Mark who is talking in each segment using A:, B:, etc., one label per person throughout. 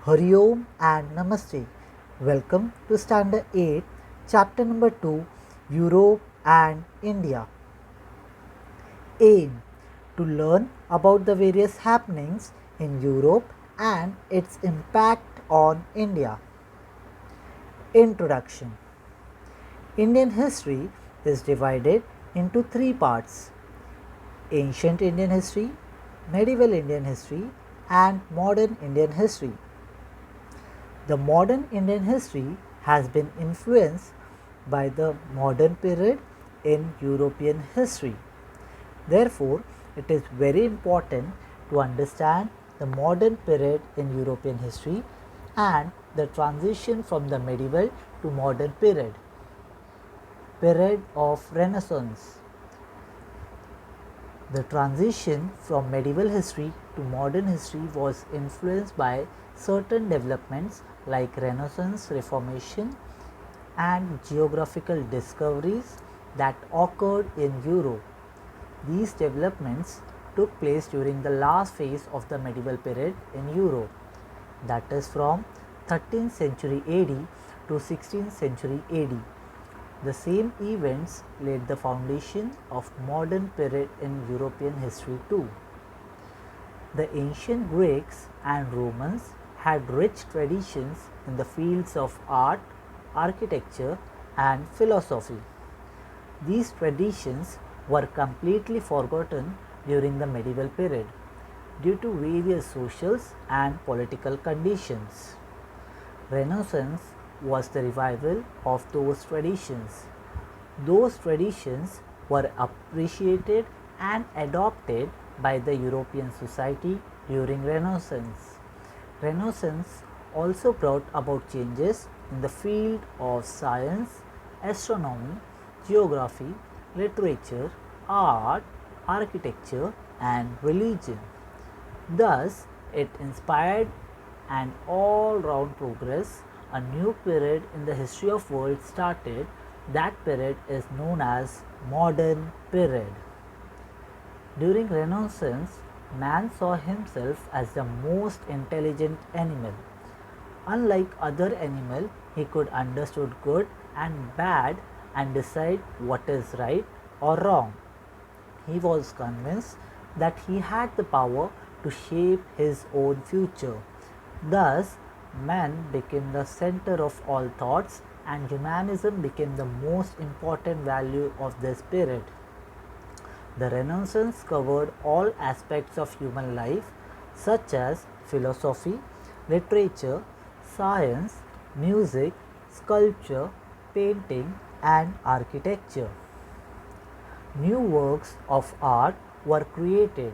A: Hari Om and Namaste. Welcome to Standard 8, Chapter number 2, Europe and India. Aim to learn about the various happenings in Europe and its impact on India. Introduction. Indian history is divided into three parts: ancient Indian history, medieval Indian history, and modern Indian history. The modern Indian history has been influenced by the modern period in European history. Therefore, it is very important to understand the modern period in European history and the transition from the medieval to modern period of Renaissance. The transition from medieval history to modern history was influenced by certain developments like Renaissance, Reformation, and geographical discoveries that occurred in Europe. These developments took place during the last phase of the medieval period in Europe, that is from 13th century AD to 16th century AD. The same events laid the foundation of modern period in European history too. The ancient Greeks and Romans had rich traditions in the fields of art, architecture, and philosophy. These traditions were completely forgotten during the medieval period due to various social and political conditions. Renaissance was the revival of those traditions. Those traditions were appreciated and adopted by the European society during Renaissance. Renaissance also brought about changes in the field of science, astronomy, geography, literature, art, architecture, and religion. Thus, it inspired an all-round progress. A new period in the history of world started. That period is known as modern period. During Renaissance, man saw himself as the most intelligent animal. Unlike other animals, he could understand good and bad and decide what is right or wrong. He was convinced that he had the power to shape his own future. Thus, man became the center of all thoughts and humanism became the most important value of this period. The Renaissance covered all aspects of human life such as philosophy, literature, science, music, sculpture, painting, and architecture. New works of art were created.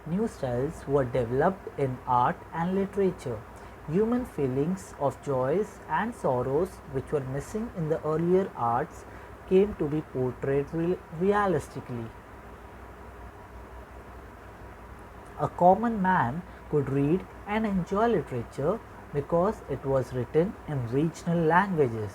A: New styles were developed in art and literature. Human feelings of joys and sorrows, which were missing in the earlier arts, came to be portrayed realistically. A common man could read and enjoy literature because it was written in regional languages.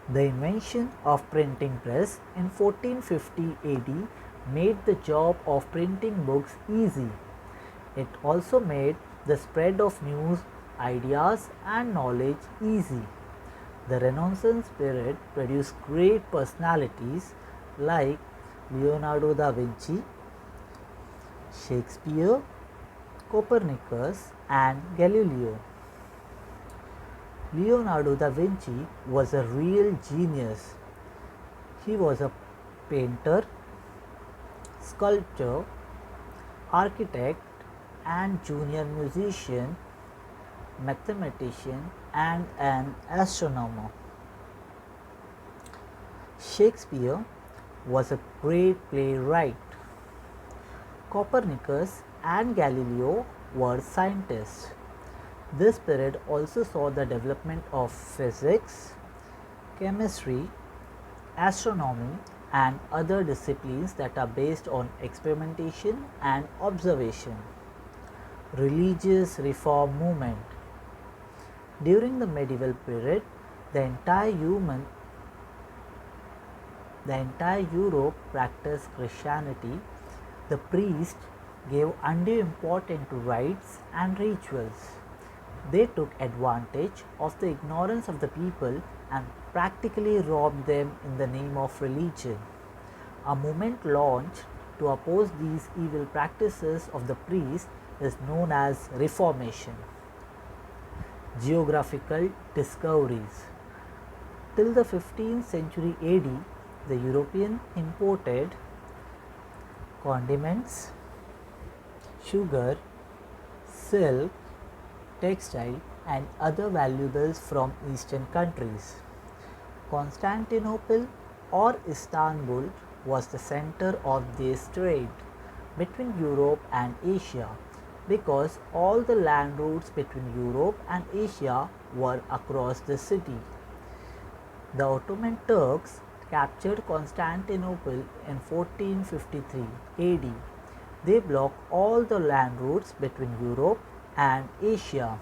A: The invention of printing press in 1450 AD made the job of printing books easy. It also made the spread of news, ideas, and knowledge easy. The Renaissance period produced great personalities like Leonardo da Vinci, Shakespeare, Copernicus, and Galileo. Leonardo da Vinci was a real genius. He was a painter, sculptor, architect, and junior musician, mathematician, and an astronomer. Shakespeare was a great playwright. Copernicus and Galileo were scientists. This period also saw the development of physics, chemistry, astronomy, and other disciplines that are based on experimentation and observation. Religious reform movement. During the medieval period, the entire Europe practiced Christianity. The priests gave undue importance to rites and rituals. They took advantage of the ignorance of the people and practically robbed them in the name of religion. A movement launched to oppose these evil practices of the priests is known as Reformation. Geographical discoveries. Till the 15th century AD, the European imported condiments, sugar, silk, textile, and other valuables from eastern countries. Constantinople or Istanbul was the center of this trade between Europe and Asia because all the land routes between Europe and Asia were across the city. The Ottoman Turks captured Constantinople in 1453 AD. They blocked all the land routes between Europe and Asia.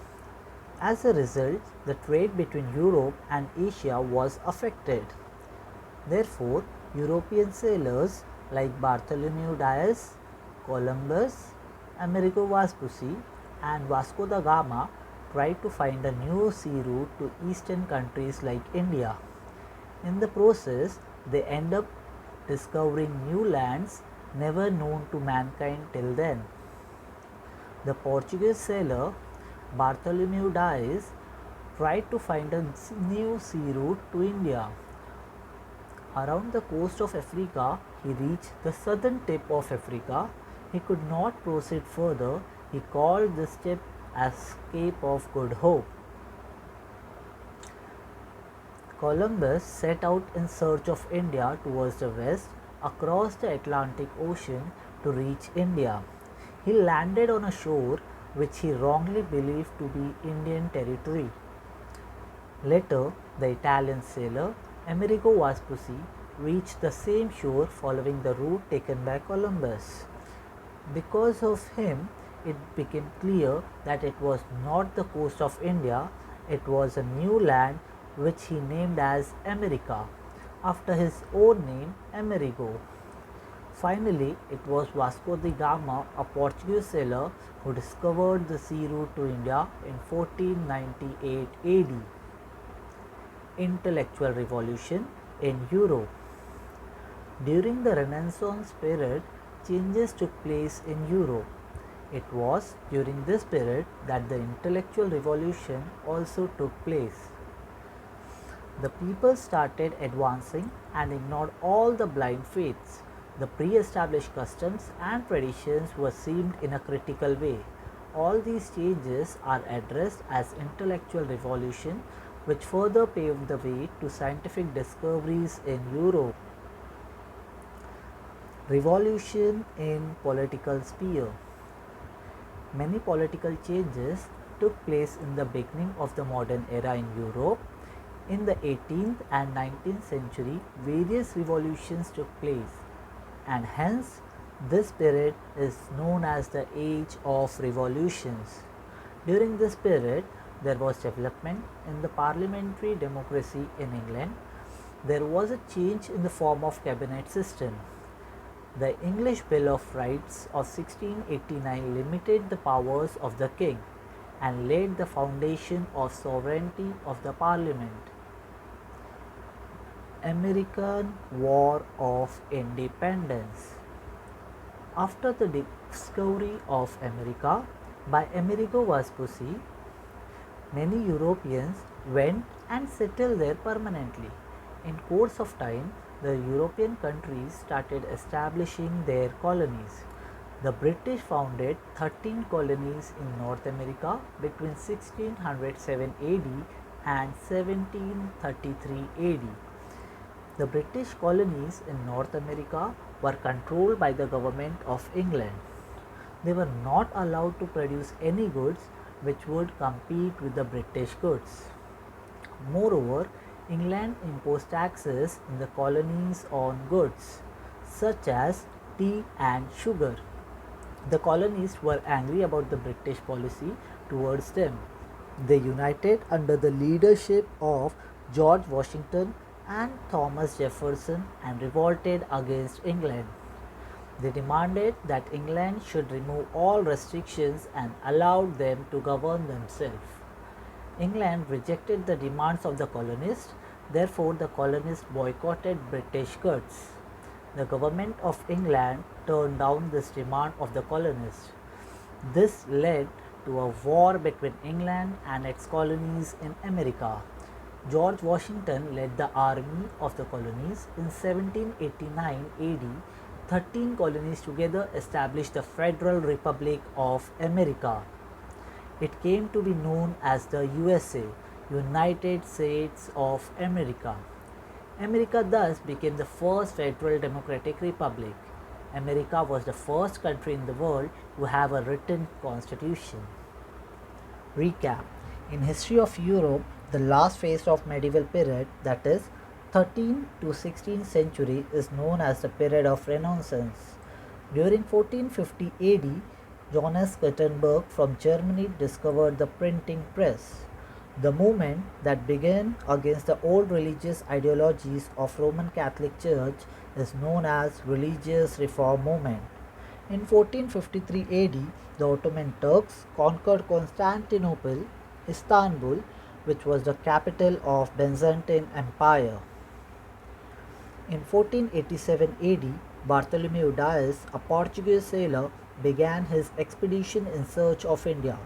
A: As a result, the trade between Europe and Asia was affected. Therefore, European sailors like Bartholomew Dias, Columbus, Amerigo Vespucci, and Vasco da Gama tried to find a new sea route to eastern countries like India. In the process, they end up discovering new lands never known to mankind till then. The Portuguese sailor Bartholomew Dias tried to find a new sea route to India. Around the coast of Africa, he reached the southern tip of Africa. He could not proceed further. He called this tip as Cape of Good Hope. Columbus set out in search of India towards the west across the Atlantic Ocean to reach India. He landed on a shore which he wrongly believed to be Indian territory. Later, the Italian sailor Amerigo Vespucci reached the same shore following the route taken by Columbus. Because of him, it became clear that it was not the coast of India, it was a new land which he named as America, after his own name Amerigo. Finally, it was Vasco da Gama, a Portuguese sailor, who discovered the sea route to India in 1498 AD. Intellectual Revolution in Europe. During the Renaissance period, changes took place in Europe. It was during this period that the intellectual revolution also took place. The people started advancing and ignored all the blind faiths. The pre-established customs and traditions were seen in a critical way. All these changes are addressed as intellectual revolution, which further paved the way to scientific discoveries in Europe. Revolution in political sphere. Many political changes took place in the beginning of the modern era in Europe. In the 18th and 19th century, various revolutions took place, and hence this period is known as the Age of Revolutions. During this period, there was development in the parliamentary democracy in England. There was a change in the form of cabinet system. The English Bill of Rights of 1689 limited the powers of the king and laid the foundation of sovereignty of the parliament. American War of Independence. After the discovery of America by Amerigo Vespucci, many Europeans went and settled there permanently. In course of time, the European countries started establishing their colonies. The British founded 13 colonies in North America between 1607 AD and 1733 AD. The British colonies in North America were controlled by the government of England. They were not allowed to produce any goods which would compete with the British goods. Moreover, England imposed taxes in the colonies on goods such as tea and sugar. The colonists were angry about the British policy towards them. They united under the leadership of George Washington and Thomas Jefferson and revolted against England. They demanded that England should remove all restrictions and allow them to govern themselves. England rejected the demands of the colonists, therefore, the colonists boycotted British goods. The government of England turned down this demand of the colonists. This led to a war between England and its colonies in America. George Washington led the army of the colonies. In 1789 AD, 13 colonies together established the Federal Republic of America. It came to be known as the USA, United States of America. America thus became the first federal democratic republic. America was the first country in the world to have a written constitution. Recap. In history of Europe, the last phase of medieval period, that is 13th to 16th century, is known as the period of Renaissance. During 1450 AD, Johannes Gutenberg from Germany discovered the printing press. The movement that began against the old religious ideologies of Roman Catholic Church is known as religious reform movement. In 1453 AD, the Ottoman Turks conquered Constantinople, Istanbul, which was the capital of Byzantine Empire. In 1487 AD, Bartholomew Dias, a Portuguese sailor, began his expedition in search of India,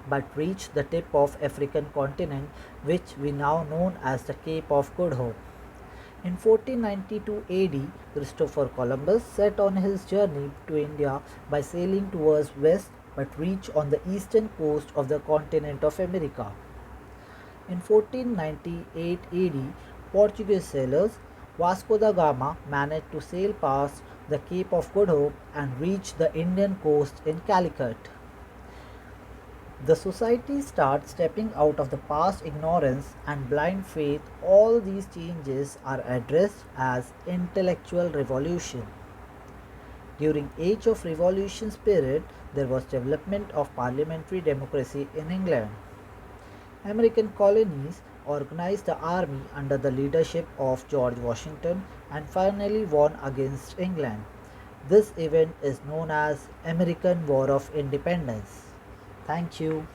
A: but reached the tip of African continent, which we now know as the Cape of Good Hope. In 1492 AD, Christopher Columbus set on his journey to India by sailing towards west but reached on the eastern coast of the continent of America. In 1498 AD, Portuguese sailors Vasco da Gama managed to sail past the Cape of Good Hope and reach the Indian coast in Calicut. The society starts stepping out of the past ignorance and blind faith. All these changes are addressed as intellectual revolution. During Age of Revolution's period, there was development of parliamentary democracy in England. American colonies organized the army under the leadership of George Washington and finally won against England. This event is known as American War of Independence. Thank you.